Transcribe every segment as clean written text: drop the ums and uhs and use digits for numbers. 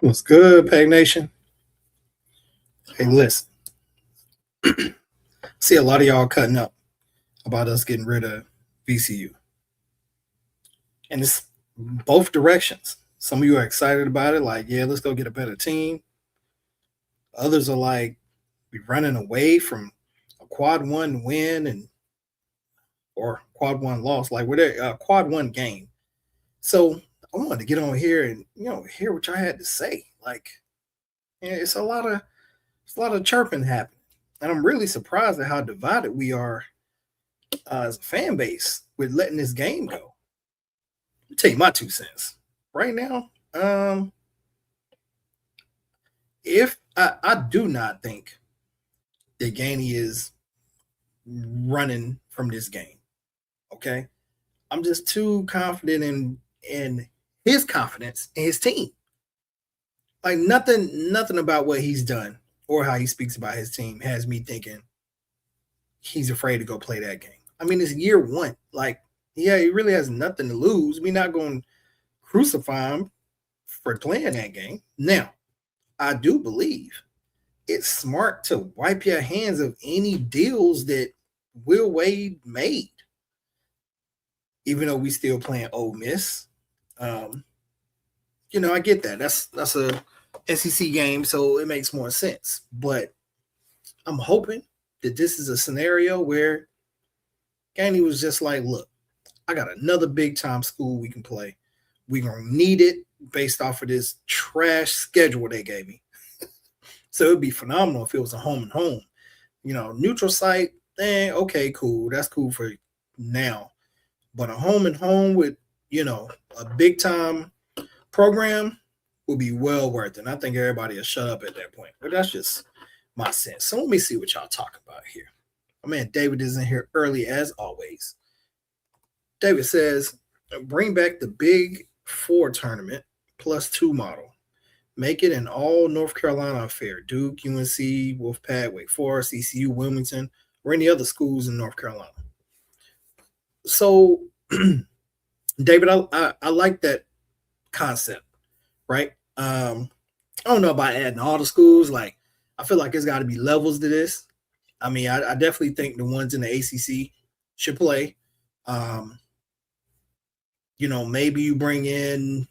What's good, Pack Nation? Hey, listen. See a lot of y'all cutting up about us getting rid of VCU, and it's both directions. Some of you are excited about it, like, yeah, let's go get a better team. Others are like, we running away from a quad one win and or quad one loss, like we're there, quad one game. So I wanted to get on here and hear what y'all had to say. Like, yeah, it's a lot of chirping happening, and I'm really surprised at how divided we are as a fan base with letting this game go. Let me tell you my 2 cents right now. If I do not think that Gainey is running from this game, okay, I'm just too confident in his confidence in his team. Like nothing about what he's done or how he speaks about his team has me thinking he's afraid to go play that game. I mean, it's year one. Like, yeah, he really has nothing to lose. We're not going to crucify him for playing that game. Now, I do believe it's smart to wipe your hands of any deals that Will Wade made, even though we still playing Ole Miss. I get that. That's a SEC game, so it makes more sense. But I'm hoping that this is a scenario where Gainey was just like, look, I got another big time school we can play. We're going to need it based off of this trash schedule they gave me. So it'd be phenomenal if it was a home and home. Neutral site, okay, cool. That's cool for now. But a home and home with, a big time program would be well worth it. And I think everybody will shut up at that point. But that's just my sense. So let me see what y'all talking about here. My man David is in here early as always. David says, bring back the Big Four tournament +2 model. Make it an all North Carolina affair. Duke, UNC, Wolfpack, Wake Forest, ECU, Wilmington, or any other schools in North Carolina. So, David, I like that concept, right? I don't know about adding all the schools. Like, I feel like there's got to be levels to this. I mean, I definitely think the ones in the ACC should play. Maybe you bring in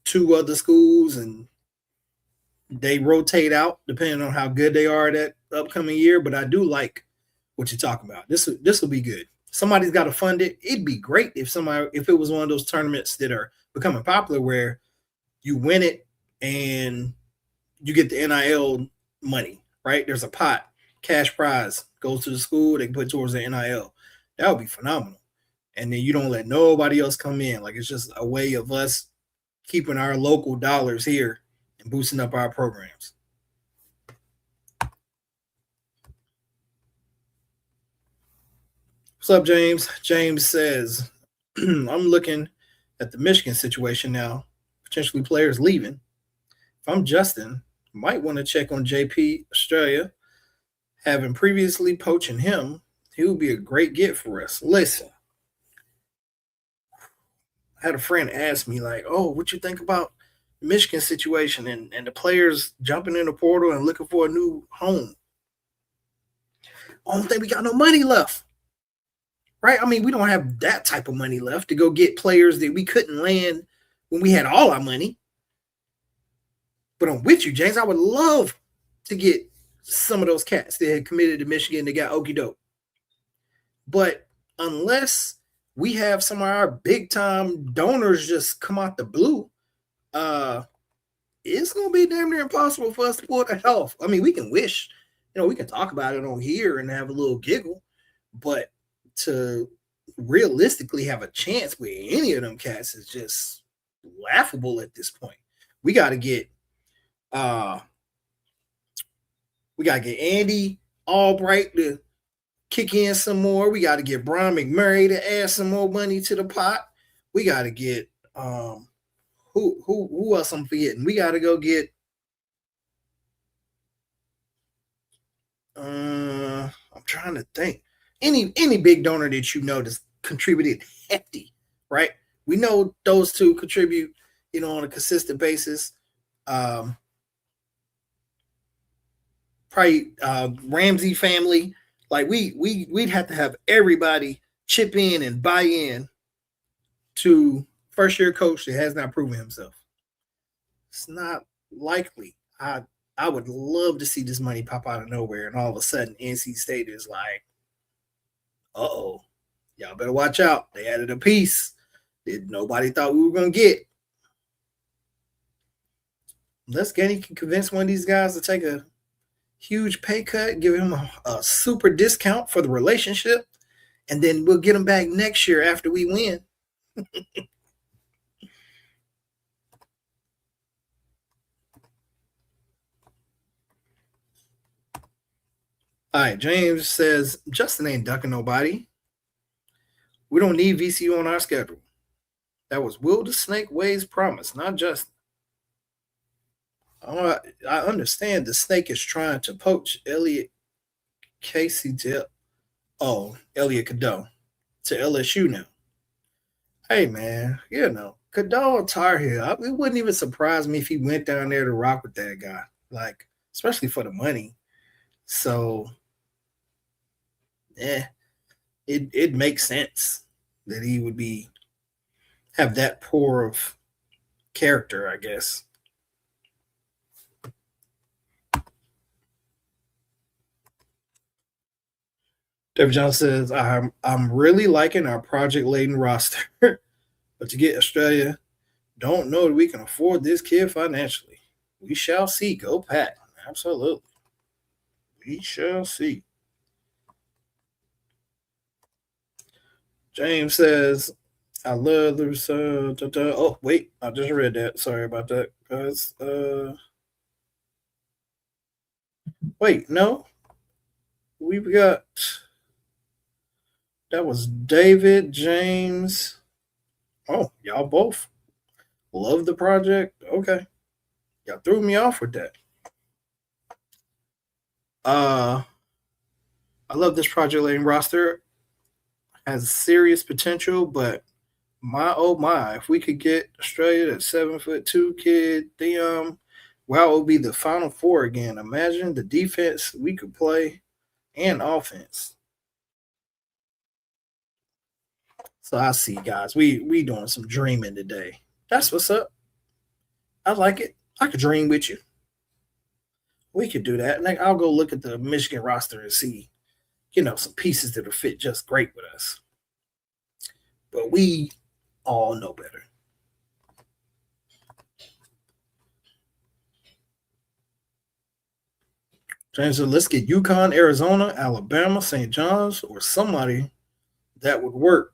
2 other schools and they rotate out depending on how good they are that upcoming year. But I do like what you're talking about. This will be good. Somebody's got to fund it. It'd be great if it was one of those tournaments that are becoming popular where you win it and you get the NIL money, right? There's a pot, cash prize goes to the school. They can put towards the NIL. That would be phenomenal. And then you don't let nobody else come in. Like, it's just a way of us keeping our local dollars here and boosting up our programs. What's up, James? James says, I'm looking at the Michigan situation now, potentially players leaving. If I'm Justin, might want to check on JP Australia. Having previously poaching him, he would be a great get for us. Listen, I had a friend ask me, like, oh, what you think about the Michigan situation and the players jumping in the portal and looking for a new home? I don't think we got no money left. Right? I mean, we don't have that type of money left to go get players that we couldn't land when we had all our money. But I'm with you, James. I would love to get some of those cats that had committed to Michigan that got okie doke. But unless we have some of our big time donors just come out the blue, it's gonna be damn near impossible for us to pull it off. I mean, we can wish, we can talk about it on here and have a little giggle, but to realistically have a chance with any of them cats is just laughable at this point. We got to get Andy Albright to kick in some more. We got to get Brian McMurray to add some more money to the pot. We got to get who else I'm forgetting? We got to go get I'm trying to think. Any big donor that that's contributed hefty, right? We know those two contribute, on a consistent basis. Probably Ramsey family. Like we'd have to have everybody chip in and buy in to first year coach that has not proven himself. It's not likely. I would love to see this money pop out of nowhere, and all of a sudden NC State is like, oh, y'all better watch out. They added a piece that nobody thought we were gonna get. Unless Gainey can convince one of these guys to take a huge pay cut, give him a super discount for the relationship, and then we'll get him back next year after we win. All right, James says Justin ain't ducking nobody. We don't need VCU on our schedule. That was Will the Snake Way's promise, not Justin. I understand the snake is trying to poach Elliot Casey to Elliot Cadeau to LSU now. Hey man, Cadeau Tar Heel. It wouldn't even surprise me if he went down there to rock with that guy, like especially for the money. So, it makes sense that he would have that poor of character, I guess. David Johnson says, I'm really liking our project laden roster, but to get Australia, don't know that we can afford this kid financially. We shall see. Go Pack. Absolutely. We shall see. James says, I love the oh wait, I just read that. Sorry about that, guys. Wait, no. We've got that was David, James. Oh, y'all both love the project. Okay. Y'all threw me off with that. I love this project lane roster. Has serious potential, but my oh my, if we could get Australia that 7'2" kid, wow, it would be the Final Four again. Imagine the defense we could play and offense. So I see, guys. We doing some dreaming today. That's what's up. I like it. I could dream with you. We could do that. And I'll go look at the Michigan roster and see, some pieces that'll fit just great with us. But we all know better. James said, let's get UConn, Arizona, Alabama, St. John's, or somebody that would work.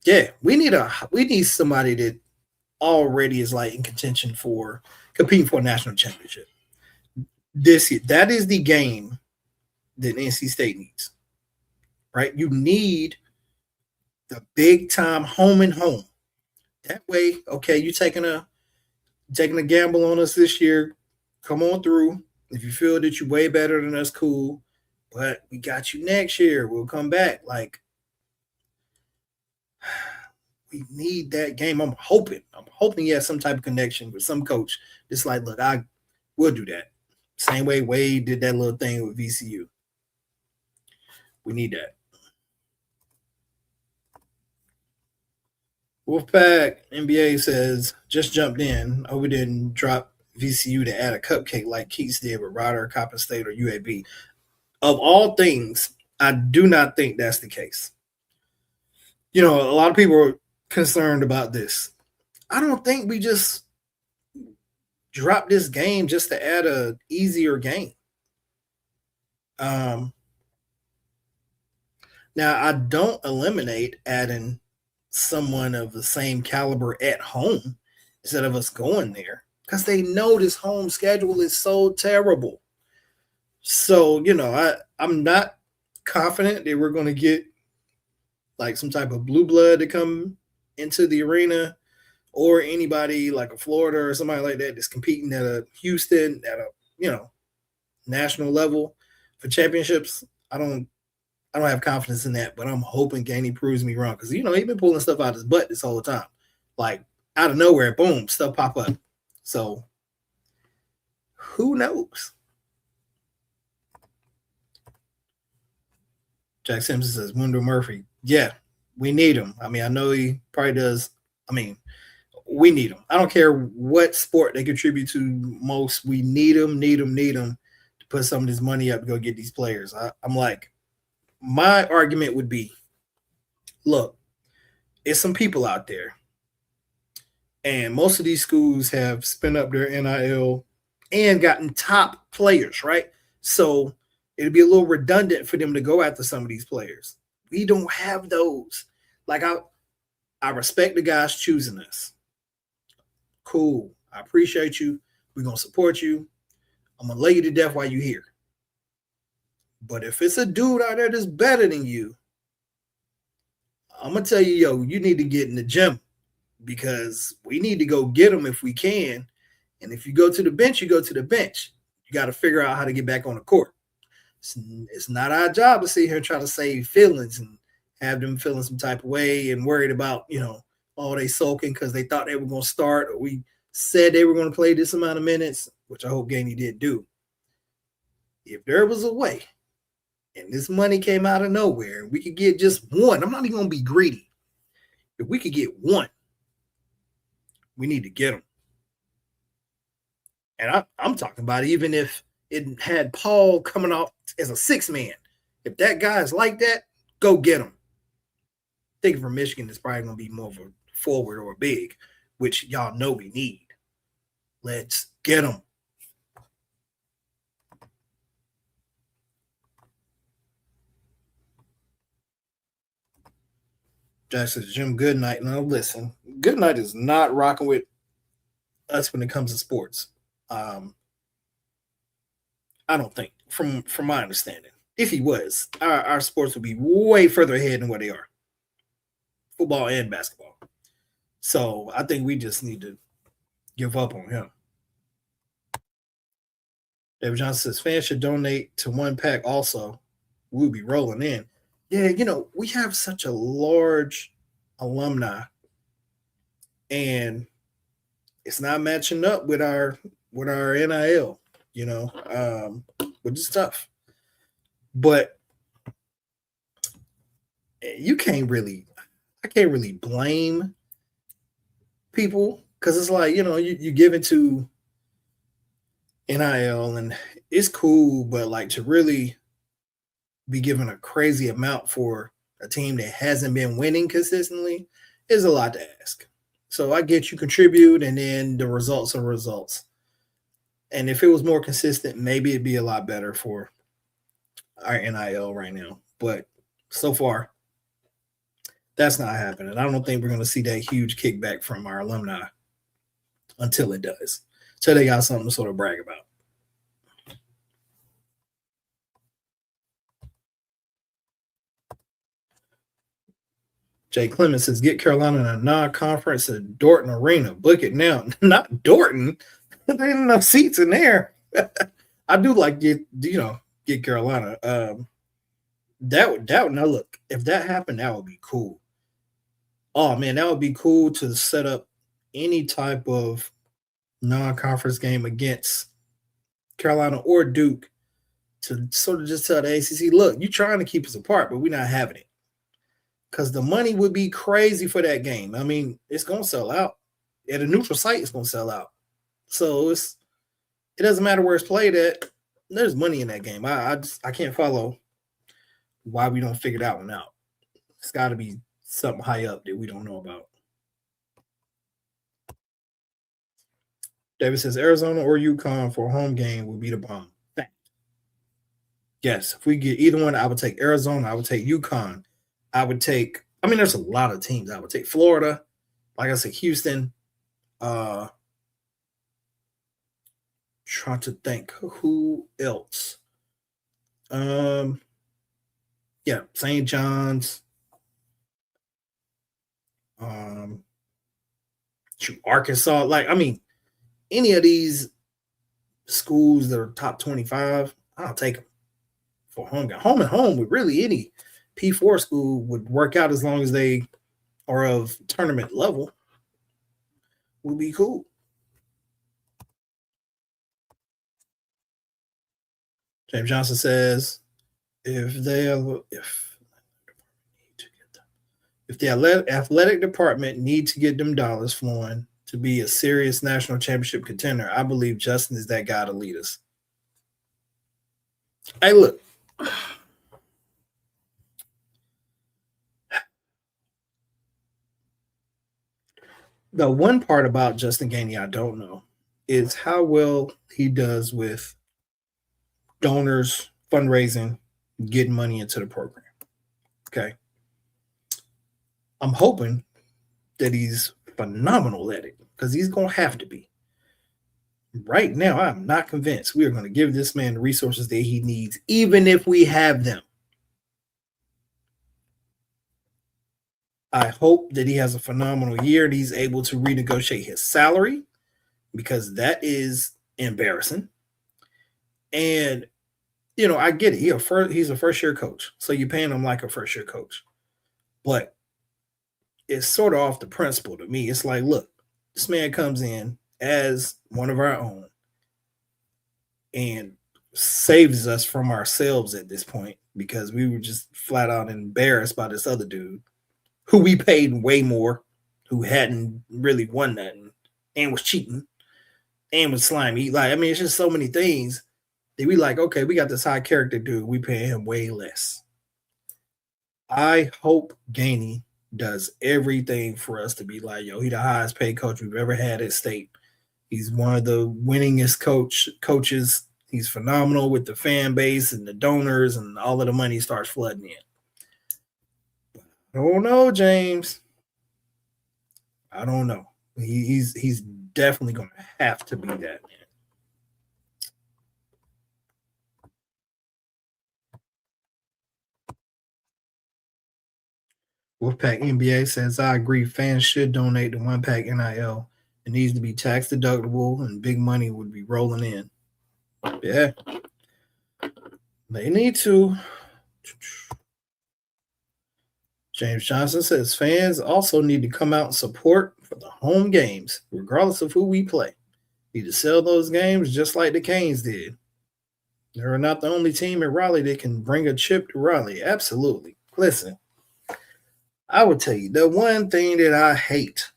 Yeah, we need somebody that already is like in contention for competing for a national championship. That is the game that NC State needs. Right? You need the big time home and home. That way, okay, you taking a gamble on us this year. Come on through. If you feel that you're way better than us, cool. But we got you next year. We'll come back. Like, we need that game. I'm hoping he has some type of connection with some coach. Just like, look, I will do that. Same way Wade did that little thing with VCU. We need that. Wolfpack NBA says, just jumped in. Oh, we didn't drop VCU to add a cupcake like Keats did with Ryder, Coppin State, or UAB. Of all things, I do not think that's the case. A lot of people are concerned about this. I don't think we just drop this game just to add a easier game. Now, I don't eliminate adding someone of the same caliber at home instead of us going there because they know this home schedule is so terrible. So, I'm not confident that we're going to get like some type of blue blood to come into the arena or anybody like a Florida or somebody like that that's competing at a Houston at a, national level for championships. I don't have confidence in that, but I'm hoping Gainey proves me wrong because, he's been pulling stuff out of his butt this whole time. Like, out of nowhere, boom, stuff pop up. So, Who knows? Jack Simpson says Wendell Murphy. Yeah, we need him. I mean, I know he probably does. I mean, we need him. I don't care what sport they contribute to most. We need them, need them, need them to put some of this money up to go get these players. I'm like, my argument would be, look, it's some people out there, and most of these schools have spent up their NIL and gotten top players, right? So it'd be a little redundant for them to go after some of these players. We don't have those. Like I respect the guys choosing us. Cool. I appreciate you. We're gonna support you. I'm gonna lay you to death while you're here. But if it's a dude out there that's better than you, I'm gonna tell you, yo, you need to get in the gym because we need to go get them if we can. And if you go to the bench, you go to the bench. You got to figure out how to get back on the court. It's not our job to sit here and try to save feelings and have them feeling some type of way and worried about, oh, they sulking because they thought they were going to start, or we said they were going to play this amount of minutes, which I hope Gainey did do. If there was a way and this money came out of nowhere, we could get just one. I'm not even going to be greedy. If we could get one, we need to get them. And I'm talking about even if it had Paul coming off as a six man. If that guy is like that, go get him. Thinking for Michigan, it's probably going to be more of a forward or a big, which y'all know we need. Let's get him. Jack says, Jim Goodnight. Now, listen, Goodnight is not rocking with us when it comes to sports. I don't think, from my understanding, if he was, our sports would be way further ahead than where they are, football and basketball. So I think we just need to give up on him. David Johnson says fans should donate to One Pack also. We'll be rolling in. Yeah, we have such a large alumni, and it's not matching up with our NIL. Which is tough. But I can't really blame people because it's like, you give it to NIL and it's cool, but like to really be given a crazy amount for a team that hasn't been winning consistently is a lot to ask. So I get you contribute and then the results are results. And if it was more consistent, maybe it'd be a lot better for our NIL right now. But so far, that's not happening. I don't think we're going to see that huge kickback from our alumni until it does. So they got something to sort of brag about. Jay Clemens says, get Carolina in a non-conference at Dorton Arena. Book it now. Not Dorton. There ain't enough seats in there. I do like get Carolina. That would now look, if that happened, that would be cool. Oh man, that would be cool to set up any type of non-conference game against Carolina or Duke to sort of just tell the ACC, look, you're trying to keep us apart, but we're not having it. Because the money would be crazy for that game. I mean, it's going to sell out. At a neutral site, it's going to sell out. So it doesn't matter where it's played at. There's money in that game. I can't follow why we don't figure that one out. It's got to be something high up that we don't know about. David says Arizona or UConn for a home game would be the bomb. Yes, if we get either one, I would take Arizona. I would take UConn. I would take. I mean, there's a lot of teams. I would take Florida. Like I said, Houston. Trying to think who else. Yeah, St. John's. Arkansas. Like, I mean, any of these schools that are top 25, I'll take them for home game. Home and home with really any P4 school would work out as long as they are of tournament level. Would be cool. James Johnson says if the athletic department need to get them dollars flowing to be a serious national championship contender, I believe Justin is that guy to lead us. Hey, look. The one part about Justin Gainey I don't know is how well he does with donors, fundraising, getting money into the program. Okay. I'm hoping that he's phenomenal at it because he's going to have to be. Right now, I'm not convinced we are going to give this man the resources that he needs, even if we have them. I hope that he has a phenomenal year and he's able to renegotiate his salary because that is embarrassing. And, you know, I get it. He's a first year coach. So you're paying him like a first year coach. But it's sort of off the principle to me. It's like, look, this man comes in as one of our own and saves us from ourselves at this point because we were just flat out embarrassed by this other dude who we paid way more, who hadn't really won nothing and was cheating and was slimy. Like, I mean, it's just so many things that we like, okay, we got this high character dude. We pay him way less. I hope Gainey does everything for us to be like, yo, he's the highest paid coach we've ever had at State. He's one of the winningest coaches. He's phenomenal with the fan base and the donors, and all of the money starts flooding in. I don't know, James. I don't know. He's definitely going to have to be that, man. Wolfpack NBA says, I agree. Fans should donate to One Pack NIL. It needs to be tax deductible and big money would be rolling in. Yeah. They need to. James Johnson says fans also need to come out and support for the home games, regardless of who we play. Need to sell those games just like the Canes did. They're not the only team in Raleigh that can bring a chip to Raleigh. Absolutely. Listen, I would tell you the one thing that I hate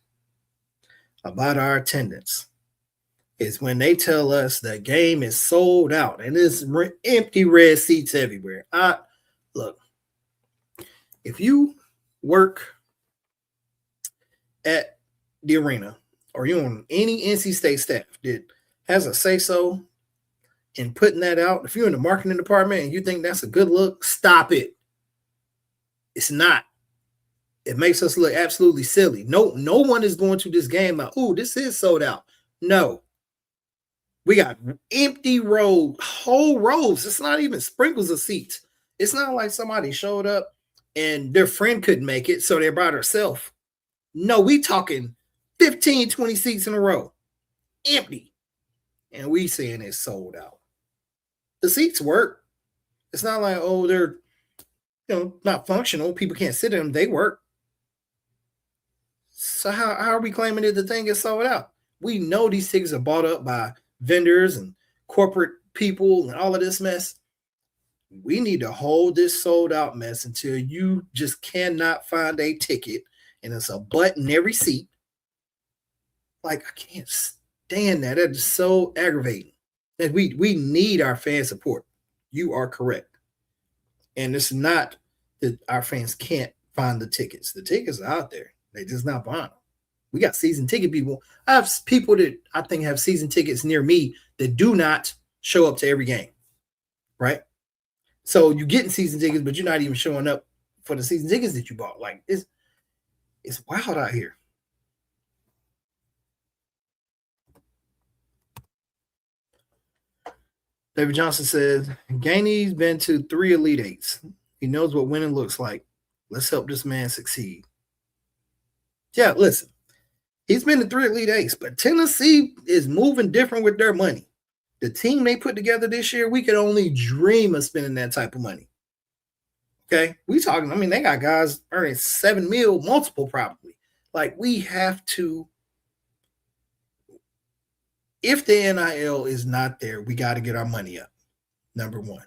about our attendance is when they tell us the game is sold out and there's empty red seats everywhere. Look, if you work at the arena or you're on any NC State staff that has a say-so in putting that out, if you're in the marketing department and you think that's a good look, stop it. It's not. It makes us look absolutely silly. No one is going to this game like, oh, this is sold out. No. We got empty whole rows. It's not even sprinkles of seats. It's not like somebody showed up and their friend couldn't make it, so they brought herself. No, we talking 15, 20 seats in a row. Empty. And we saying it's sold out. The seats work. It's not like, oh, they're not functional. People can't sit in them. They work. So how are we claiming that the thing is sold out? We know these tickets are bought up by vendors and corporate people and all of this mess. We need to hold this sold out mess until you just cannot find a ticket and it's a butt in every seat. Like, I can't stand that. That is so aggravating. That we need our fan support. You are correct. And it's not that our fans can't find the tickets. The tickets are out there. They just not buying them. We got season ticket people. I have people that I think have season tickets near me that do not show up to every game, right? So you're getting season tickets, but you're not even showing up for the season tickets that you bought. Like, it's wild out here. David Johnson says, Gainey's been to 3 Elite Eights. He knows what winning looks like. Let's help this man succeed. Yeah, listen. He's been to 3 Elite Eights, but Tennessee is moving different with their money. The team they put together this year, we could only dream of spending that type of money. Okay? We talking, I mean, they got guys earning $7 million, multiple probably. Like, we have to, if the NIL is not there, we got to get our money up. number one.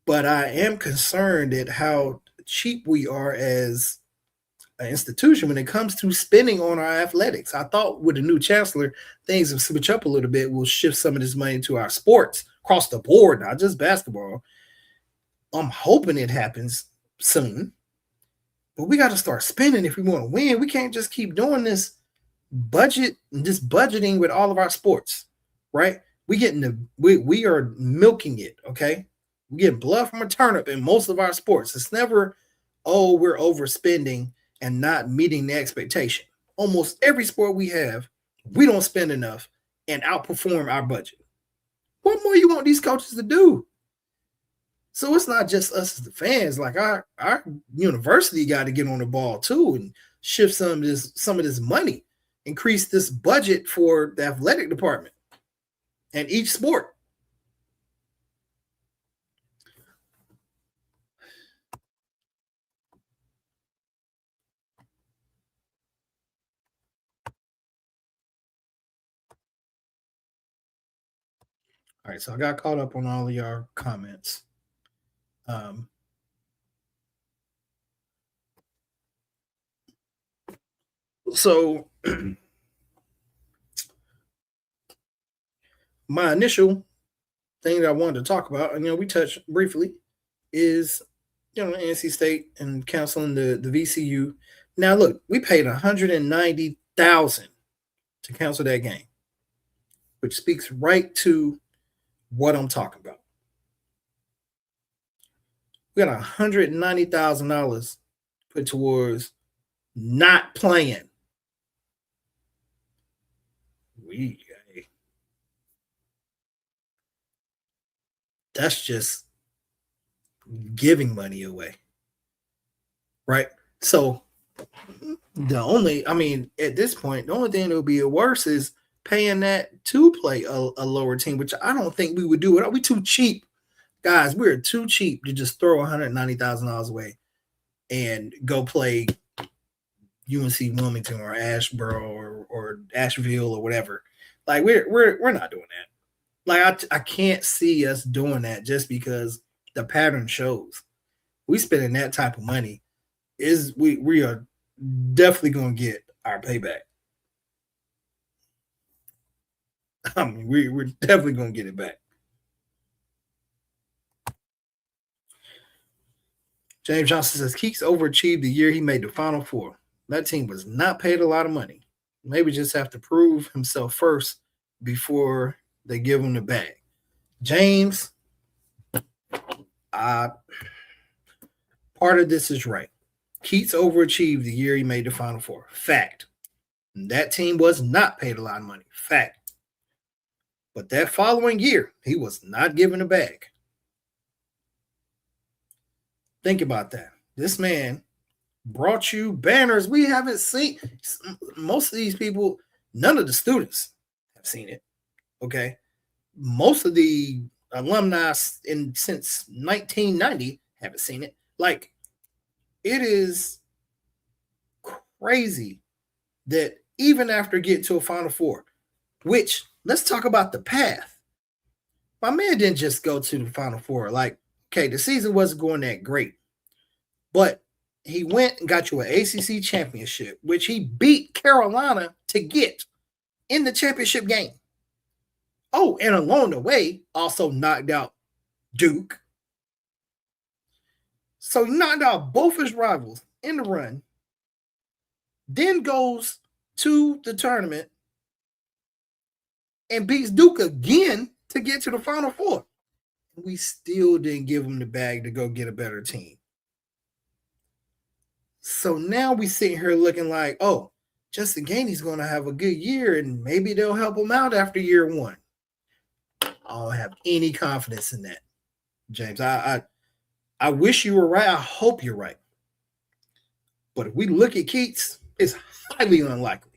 But I am concerned at how cheap we are as an institution when it comes to spending on our athletics. I thought with the new chancellor, things will switch up a little bit. We'll shift some of this money to our sports across the board, not just basketball. I'm hoping it happens soon. But we got to start spending if we want to win. We can't just keep doing this budgeting with all of our sports, right? We are milking it, okay? We get blood from a turnip in most of our sports. It's never, oh, we're overspending and not meeting the expectation. Almost every sport we have, we don't spend enough and outperform our budget. What more you want these coaches to do? So it's not just us as the fans. Like our university got to get on the ball too and shift some of this money, increase this budget for the athletic department and each sport. All right, so I got caught up on all of your comments. So my initial thing that I wanted to talk about, and we touched briefly, is NC State and canceling the VCU. Now look, we paid $190,000 to cancel that game, which speaks right to what I'm talking about. We got $190,000 put towards not playing. That's just giving money away, right? So at this point, the only thing that would be worse is paying that to play a lower team, which I don't think we would do. We too cheap, guys. We're too cheap to just throw $190,000 away and go play UNC Wilmington or Asheboro or Asheville or whatever. Like we're not doing that. Like I can't see us doing that just because the pattern shows we spending that type of money we are definitely going to get our payback. We're definitely going to get it back. James Johnson says Keeks overachieved the year he made the Final Four. That team was not paid a lot of money. Maybe just have to prove himself first before they give him the bag. James, part of this is right. Keats overachieved the year he made the Final Four. Fact. That team was not paid a lot of money. Fact. But that following year, he was not given a bag. Think about that. This man brought you banners we haven't seen. Most of these people, none of the students have seen it. Okay. Most of the alumni since 1990 haven't seen it. Like, it is crazy that even after getting to a Final Four, which let's talk about the path. My man didn't just go to the Final Four. Like, okay, the season wasn't going that great, but he went and got you an ACC championship, which he beat Carolina to get in the championship game. Oh, and along the way, also knocked out Duke. So he knocked out both his rivals in the run, then goes to the tournament and beats Duke again to get to the Final Four. We still didn't give him the bag to go get a better team. So now we sitting here looking like, oh, Justin Gainey's going to have a good year and maybe they'll help him out after year one. I don't have any confidence in that, James. I wish you were right. I hope you're right. But if we look at Keats, it's highly unlikely.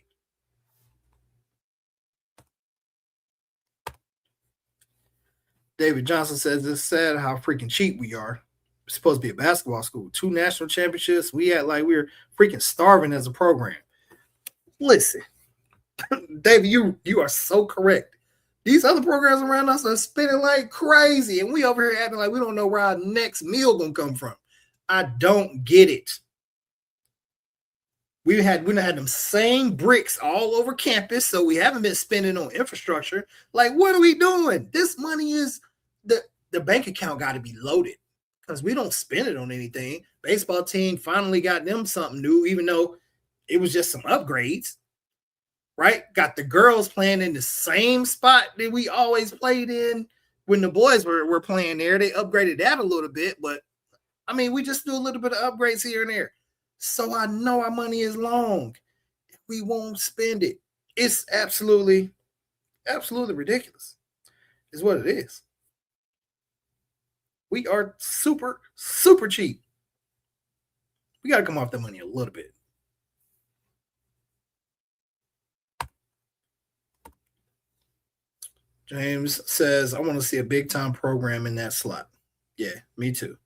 David Johnson says it's sad how freaking cheap we are. We're supposed to be a basketball school. 2 national championships. We act like we're freaking starving as a program. Listen, David, you are so correct. These other programs around us are spending like crazy, and we over here acting like we don't know where our next meal gonna come from. I don't get it. We had them same bricks all over campus, so we haven't been spending on infrastructure. Like, what are we doing? This money is the bank account got to be loaded because we don't spend it on anything. Baseball team finally got them something new, even though it was just some upgrades. Right? Got the girls playing in the same spot that we always played in when the boys were playing there. They upgraded that a little bit, but I mean, we just do a little bit of upgrades here and there. So I know our money is long. We won't spend it. It's absolutely ridiculous. Is what it is. We are super cheap. We got to come off the money a little bit. James says, I want to see a big time program in that slot. Yeah, me too.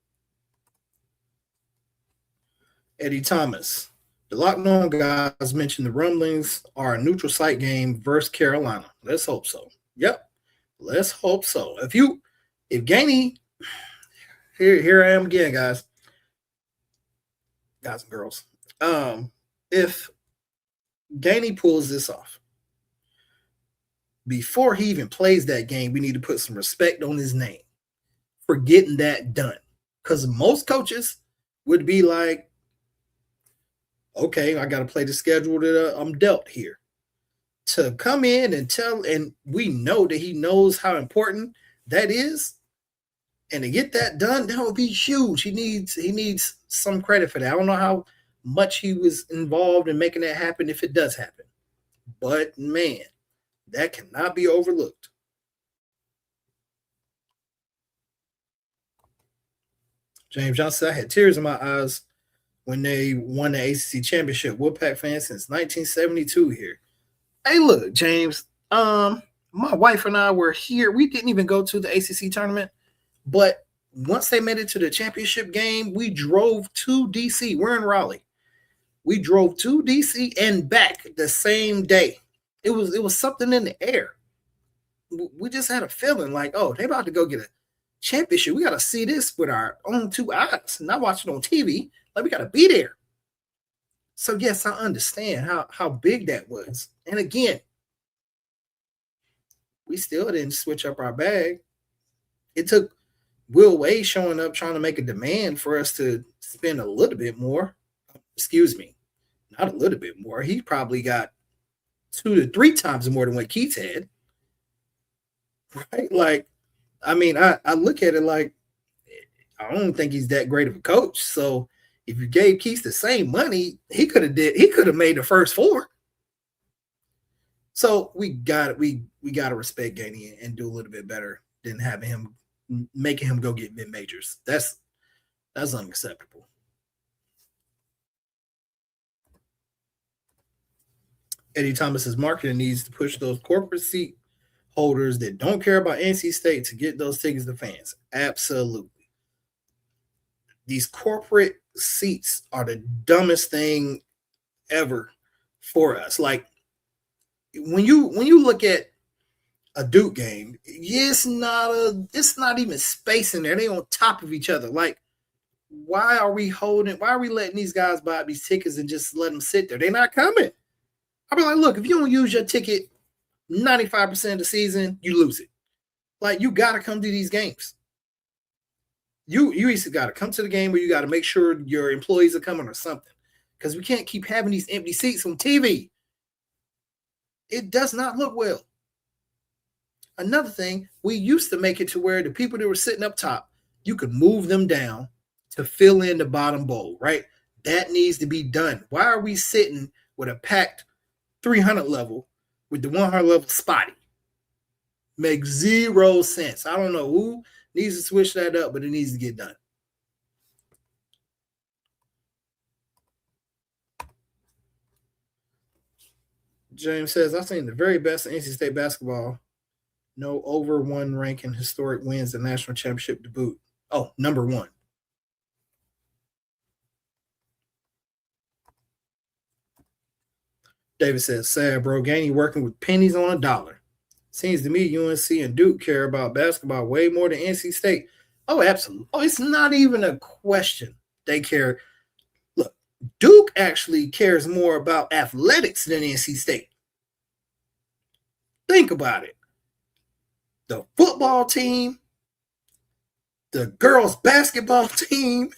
Eddie Thomas. The Locked On guys mentioned the rumblings are a neutral site game versus Carolina. Let's hope so. Yep. Let's hope so. If Gainey, here I am again, guys and girls. If Gainey pulls this off, before he even plays that game, we need to put some respect on his name for getting that done. Because most coaches would be like, okay, I got to play the schedule that I'm dealt here. To come in and we know that he knows how important that is, and to get that done, that would be huge. He needs some credit for that. I don't know how much he was involved in making that happen if it does happen. But man, that cannot be overlooked. James Johnson said, I had tears in my eyes when they won the ACC championship. Wolfpack fan since 1972 here. Hey, look, James. My wife and I were here. We didn't even go to the ACC tournament, but once they made it to the championship game, we drove to DC. We're in Raleigh. We drove to DC and back the same day. It was something in the air. We just had a feeling like, oh, they about to go get a championship. We got to see this with our own two eyes, not watch it on TV. Like, we got to be there. So yes, I understand how big that was. And again, we still didn't switch up our bag. It took Will Wade showing up trying to make a demand for us to spend a little bit more. Excuse me, not a little bit more. He probably got 2 to 3 times more than what Keats had. Right? Like, I mean, I look at it like, I don't think he's that great of a coach. So if you gave Keats the same money, he could have made the first 4. So we got to respect Gainey and do a little bit better than making him go get mid majors. That's unacceptable. Eddie Thomas's marketing needs to push those corporate seat holders that don't care about NC State to get those tickets to fans. Absolutely. These corporate seats are the dumbest thing ever for us. Like, when you look at a Duke game, it's not even space in there. They on top of each other. Like, why are we letting these guys buy these tickets and just let them sit there? They're not coming. I'll be like, look, if you don't use your ticket 95% of the season, you lose it. Like, you got to come to these games. You either got to come to the game or you got to make sure your employees are coming or something. Because we can't keep having these empty seats on TV. It does not look well. Another thing, we used to make it to where the people that were sitting up top, you could move them down to fill in the bottom bowl, right? That needs to be done. Why are we sitting with a packed 300 level with the 100 level spotty? Makes 0 sense. I don't know who needs to switch that up, but it needs to get done. James says, I've seen the very best in NC State basketball. No over 1 ranking historic wins the national championship to boot. Oh, number 1. David says, sad, bro. Gainey working with pennies on a dollar. Seems to me UNC and Duke care about basketball way more than NC State. Oh, absolutely. Oh, it's not even a question. They care. Look, Duke actually cares more about athletics than NC State. Think about it. The football team, the girls basketball team,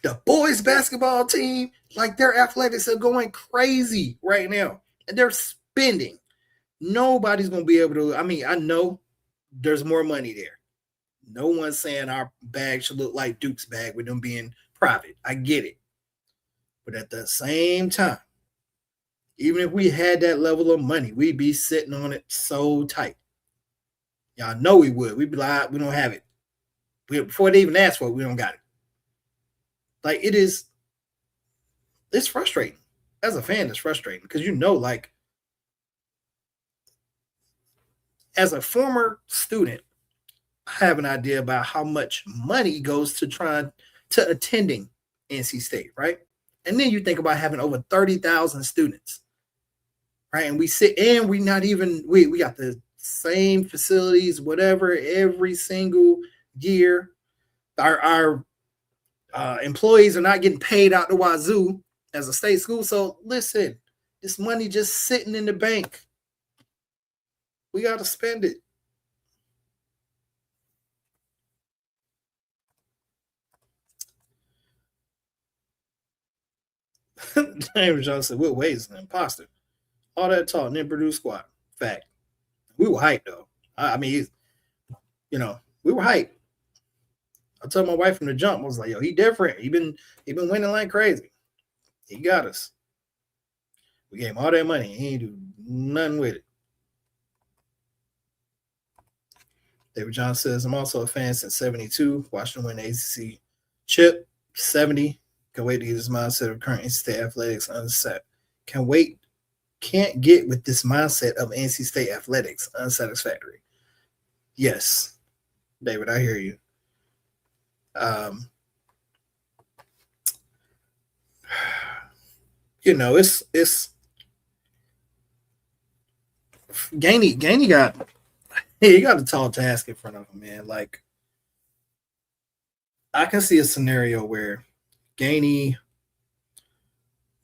the boys basketball team, like their athletics are going crazy right now. And they're spending. Nobody's going to be able to. I mean, I know there's more money there. No one's saying our bag should look like Duke's bag with them being private. I get it. But at the same time, even if we had that level of money, we'd be sitting on it so tight. Y'all know we would. We'd be like, we don't have it. Before they even ask for it, we don't got it. Like, it's frustrating. As a fan, it's frustrating because like, as a former student, I have an idea about how much money goes to attending NC State, right? And then you think about having over 30,000 students, right? And we got the same facilities, whatever, every single year. Our employees are not getting paid out the wazoo as a state school. So listen, this money just sitting in the bank. We got to spend it. James Johnson, Will Wade is an imposter. All that talk didn't produce squat. Fact. We were hyped though. I mean, we were hyped. I told my wife from the jump, I was like, yo, he different. He been winning like crazy. He got us. We gave him all that money. He ain't do nothing with it. David John says, I'm also a fan since 72. Watched him win the ACC chip. 70. Can't wait to get this mindset of current NC State athletics unset. Can't get with this mindset of NC State athletics unsatisfactory. Yes, David, I hear you. It's Gainey got he got a tall task in front of him, man. Like, I can see a scenario where Gainey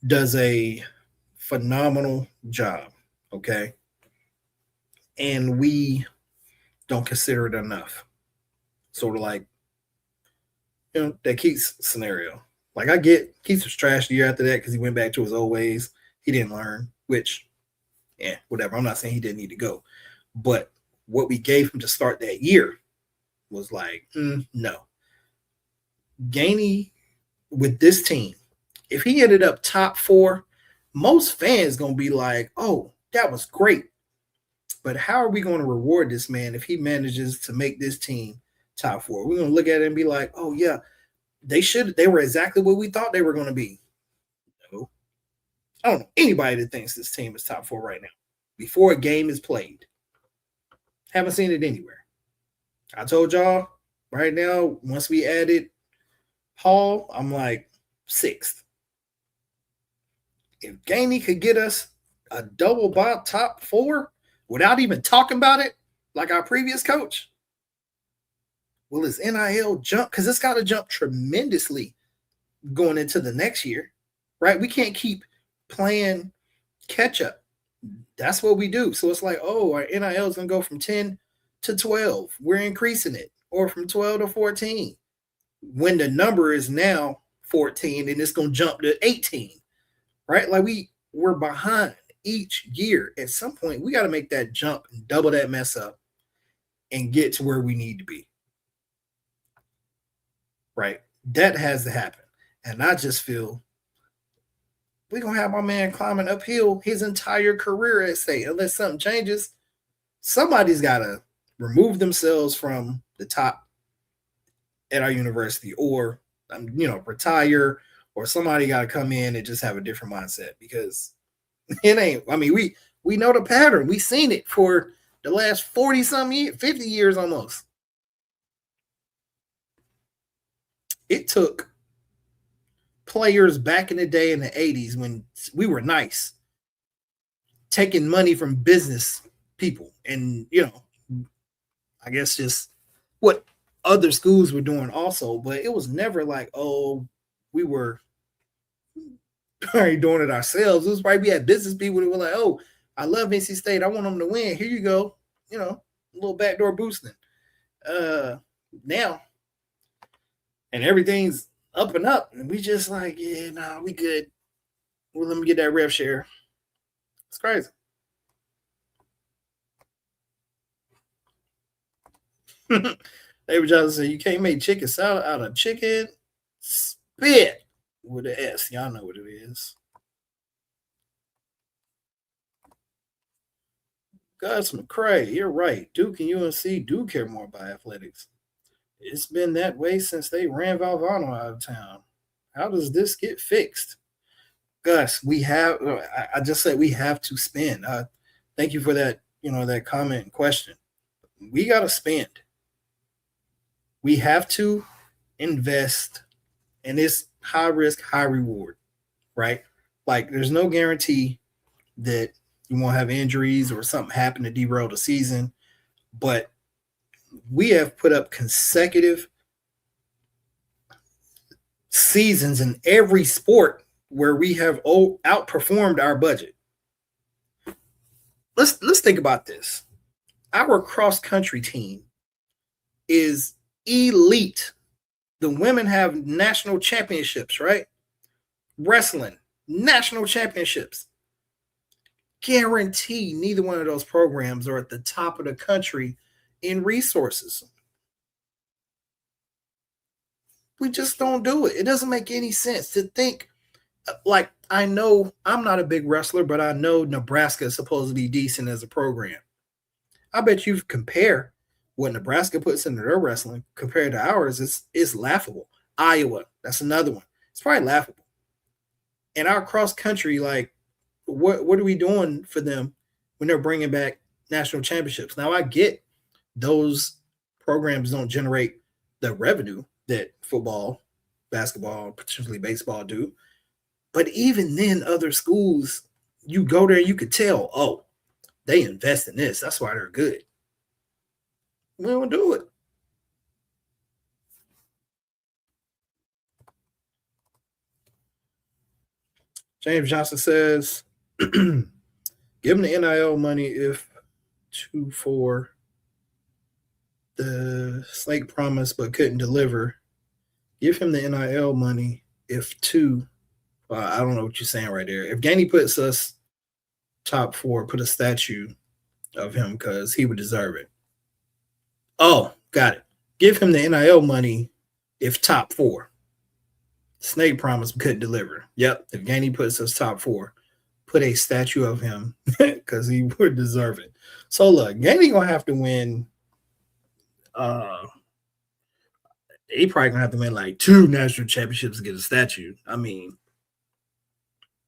does a phenomenal job, okay? And we don't consider it enough. Sort of like, that Keats scenario. Like, I get Keats was trash the year after that because he went back to his old ways. He didn't learn, which, whatever. I'm not saying he didn't need to go. But what we gave him to start that year was like, no. Gainey, with this team, if he ended up top 4, most fans going to be like, oh, that was great. But how are we going to reward this man if he manages to make this team top 4? We're going to look at it and be like, oh, yeah, they were exactly what we thought they were going to be. No. I don't know anybody that thinks this team is top 4 right now before a game is played. Haven't seen it anywhere. I told y'all right now, once we added Hall, I'm like 6th. If Gainey could get us a double bot top 4 without even talking about it, like our previous coach, will his NIL jump? Because it's got to jump tremendously going into the next year, right? We can't keep playing catch up. That's what we do. So it's like, oh, our NIL is going to go from 10 to 12. We're increasing it. Or from 12 to 14. When the number is now 14 and it's going to jump to 18, right? Like, we're behind each year. At some point, we got to make that jump and double that mess up and get to where we need to be. Right? That has to happen. And I just feel we're going to have my man climbing uphill his entire career at state. Unless something changes, somebody's got to remove themselves from the top at our university or, retire, or somebody got to come in and just have a different mindset, because it ain't, we know the pattern. We've seen it for the last 40 some years, 50 years almost. It took players back in the day in the 80s when we were nice, taking money from business people. And, I guess just what other schools were doing also, but it was never like, oh, we were already doing it ourselves. It was right. We had business people that were like, oh, I love NC State. I want them to win. Here you go. A little backdoor boosting. Now, and everything's up and up. And we just like, yeah, nah, we good. Well, let me get that rev share. It's crazy. David Johnson said, you can't make chicken salad out of chicken spit with an S. Y'all know what it is. Gus McCray, you're right. Duke and UNC do care more about athletics. It's been that way since they ran Valvano out of town. How does this get fixed? Gus, I just said we have to spend. Thank you for that, that comment and question. We got to spend. We have to invest, and it's high risk, high reward, right? Like there's no guarantee that you won't have injuries or something happen to derail the season, but we have put up consecutive seasons in every sport where we have outperformed our budget. Let's think about this. Our cross country team is elite. The women have national championships, right? Wrestling, national championships. Guarantee neither one of those programs are at the top of the country in resources. We just don't do it. It doesn't make any sense to think. Like, I know I'm not a big wrestler, but I know Nebraska is supposed to be decent as a program. I bet you compare what Nebraska puts into their wrestling compared to ours, it's laughable. Iowa, that's another one. It's probably laughable. And our cross country, like, what are we doing for them when they're bringing back national championships? Now, I get those programs don't generate the revenue that football, basketball, potentially baseball do. But even then, other schools, you go there, you could tell, oh, they invest in this. That's why they're good. We don't do it. James Johnson says, give him the NIL money if 2-4 the Snake promised but couldn't deliver. Give him the NIL money if 2. I don't know what you're saying right there. If Gainey puts us top 4, put a statue of him because he would deserve it. Oh, got it. Give him the NIL money if top 4. Snake promised but couldn't deliver. Yep. If Gainey puts us top 4, put a statue of him because he would deserve it. So look, Gainey gonna have to win. He probably gonna have to win like 2 national championships to get a statue. I mean,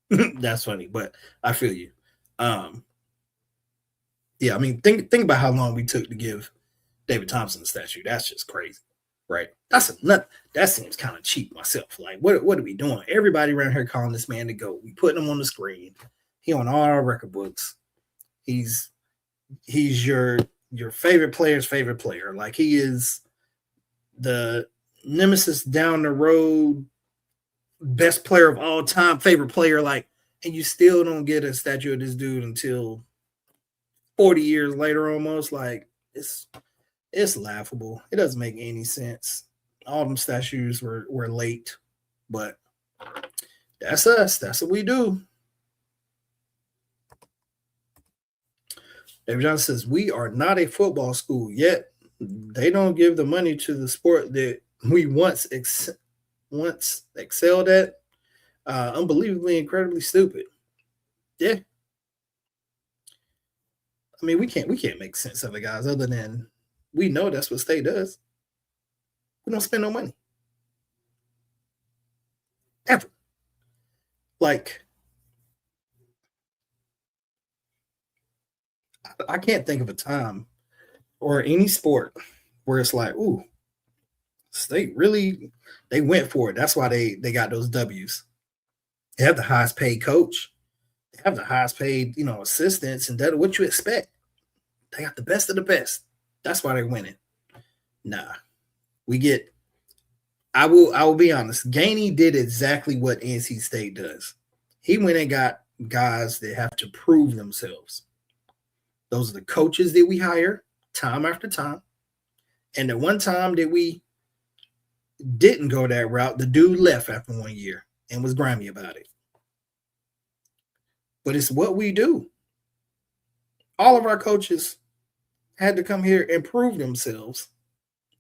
that's funny, but I feel you. Yeah, I mean, think about how long we took to give David Thompson a statue. That's just crazy, right? That seems kind of cheap myself. Like, what are we doing? Everybody around here calling this man the GOAT. We putting him on the screen. He on all our record books. He's your favorite player's favorite player. Like, he is the nemesis down the road, best player of all time, favorite player. Like, and you still don't get a statue of this dude until 40 years later, almost. Like, it's laughable. It doesn't make any sense. All them statues were late, but that's us. That's what we do. David Johnson says, we are not a football school yet. They don't give the money to the sport that we once excelled at. Unbelievably, incredibly stupid. Yeah. I mean, we can't make sense of it, guys, other than we know that's what state does. We don't spend no money. Ever. Like, I can't think of a time or any sport where it's like, ooh, state really, they went for it. That's why they got those W's. They have the highest paid coach. They have the highest paid, assistants, and that's what you expect. They got the best of the best. That's why they're winning. Nah, we get. I will be honest. Gainey did exactly what NC State does. He went and got guys that have to prove themselves. Those are the coaches that we hire time after time. And the one time that we didn't go that route, the dude left after 1 year and was grimy about it. But it's what we do. All of our coaches had to come here and prove themselves.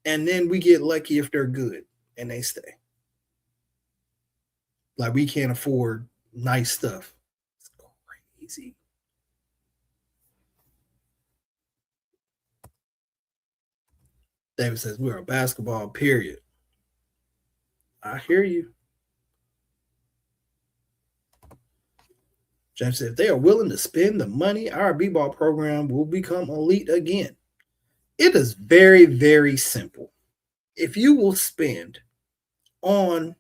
And then we get lucky if they're good and they stay. Like, we can't afford nice stuff. It's crazy. David says, we're a basketball period. I hear you. James said, if they are willing to spend the money, our b-ball program will become elite again. It is very, very simple. If you will spend on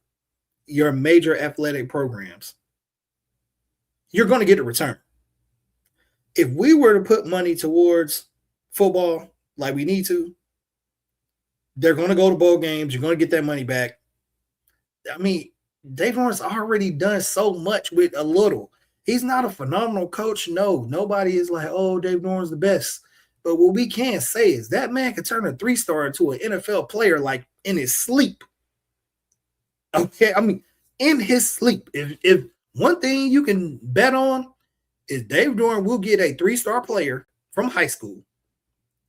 your major athletic programs, you're going to get a return. If we were to put money towards football like we need to, they're going to go to bowl games. You're going to get that money back. I mean, Dave Lawrence already done so much with a little. He's not a phenomenal coach. No, nobody is like, oh, Dave Lawrence is the best. But what we can say is that man can turn a 3-star into an NFL player like in his sleep. Okay, I mean, in his sleep. If one thing you can bet on is Dave Lawrence will get a 3-star player from high school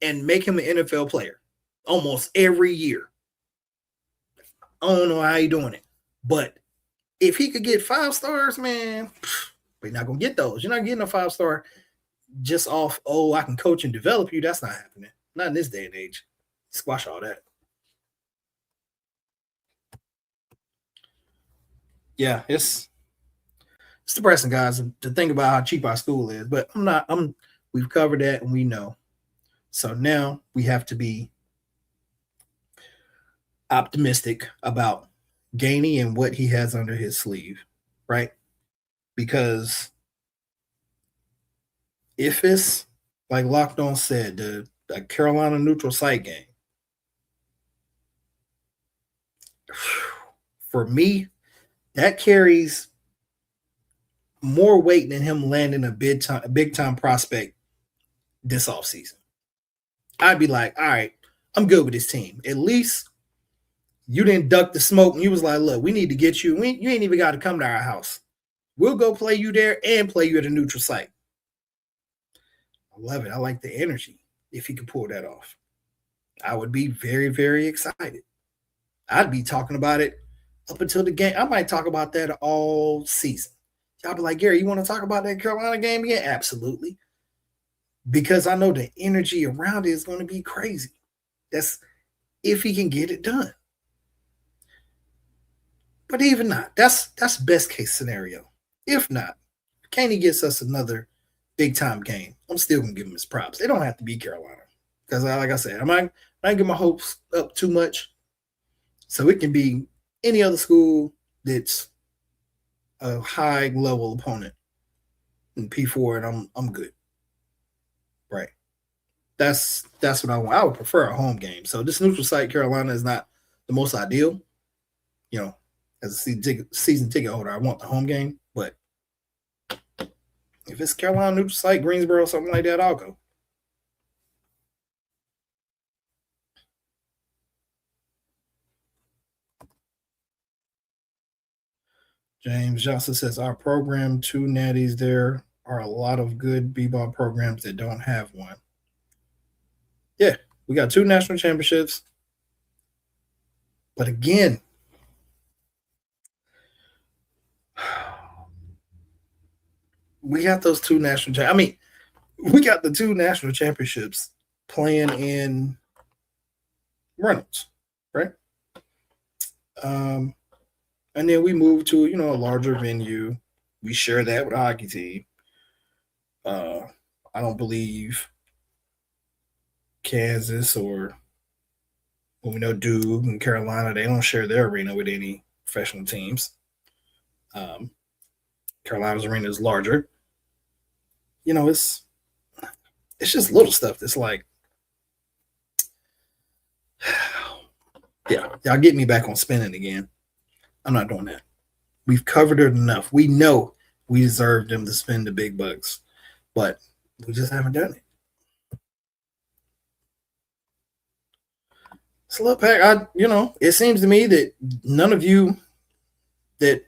and make him an NFL player almost every year. I don't know how he's doing it. But if he could get 5 stars, man, we're not going to get those. You're not getting a 5-star just off, oh, I can coach and develop you. That's not happening. Not in this day and age. Squash all that. Yeah, it's depressing, guys, to think about how cheap our school is. But we've covered that and we know. So now we have to be optimistic about Gainey and what he has under his sleeve, right? Because if it's like Locked On said, the Carolina neutral site game, for me, that carries more weight than him landing a big time prospect this offseason. I'd be like, all right, I'm good with this team. At least you didn't duck the smoke and you was like, look, we need to get you. You ain't even got to come to our house. We'll go play you there and play you at a neutral site. I love it. I like the energy if he could pull that off. I would be very, very excited. I'd be talking about it up until the game. I might talk about that all season. Y'all be like, Gary, you want to talk about that Carolina game again? Absolutely. Because I know the energy around it is going to be crazy. That's if he can get it done. But even not, that's best case scenario. If not, Gainey gets us another big time game. I'm still gonna give him his props. They don't have to be Carolina because, like I said, I might get my hopes up too much. So it can be any other school that's a high level opponent in P4, and I'm good. Right. That's what I want. I would prefer a home game. So this neutral site Carolina is not the most ideal. You know, as a season ticket holder, I want the home game. But if it's Carolina neutral site, Greensboro, something like that, I'll go. James Johnson says, our program, 2 natties. There are a lot of good b-ball programs that don't have one. Yeah, we got 2 national championships. But again, we got those 2 national I mean, we got the 2 national championships playing in Reynolds, right? And then we moved to, a larger venue. We share that with a hockey team. I don't believe Kansas or we know Duke and Carolina, they don't share their arena with any professional teams. Carolina's arena is larger. It's it's just little stuff that's like, yeah, y'all get me back on spinning again. I'm not doing that. We've covered it enough. We know we deserve them to spend the big bucks, but we just haven't done it. So, Pack, it seems to me that none of you that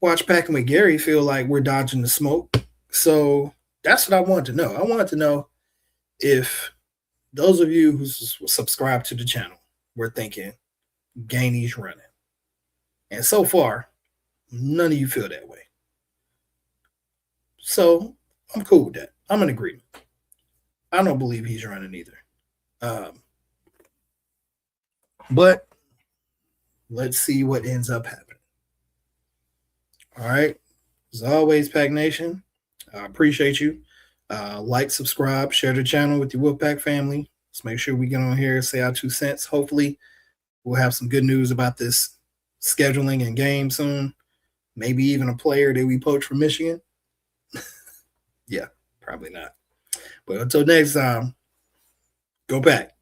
watch Packin with Gary feel like we're dodging the smoke. So that's what I wanted to know. I wanted to know if those of you who subscribe to the channel were thinking Gainey's running. And so far, none of you feel that way. So I'm cool with that. I'm in agreement. I don't believe he's running either. But let's see what ends up happening. All right. As always, Pack Nation, I appreciate you. Like, subscribe, share the channel with your Wolfpack family. Let's make sure we get on here and say our 2 cents. Hopefully, we'll have some good news about this scheduling and game soon. Maybe even a player that we poach from Michigan. Yeah, probably not. But until next time, go Pack.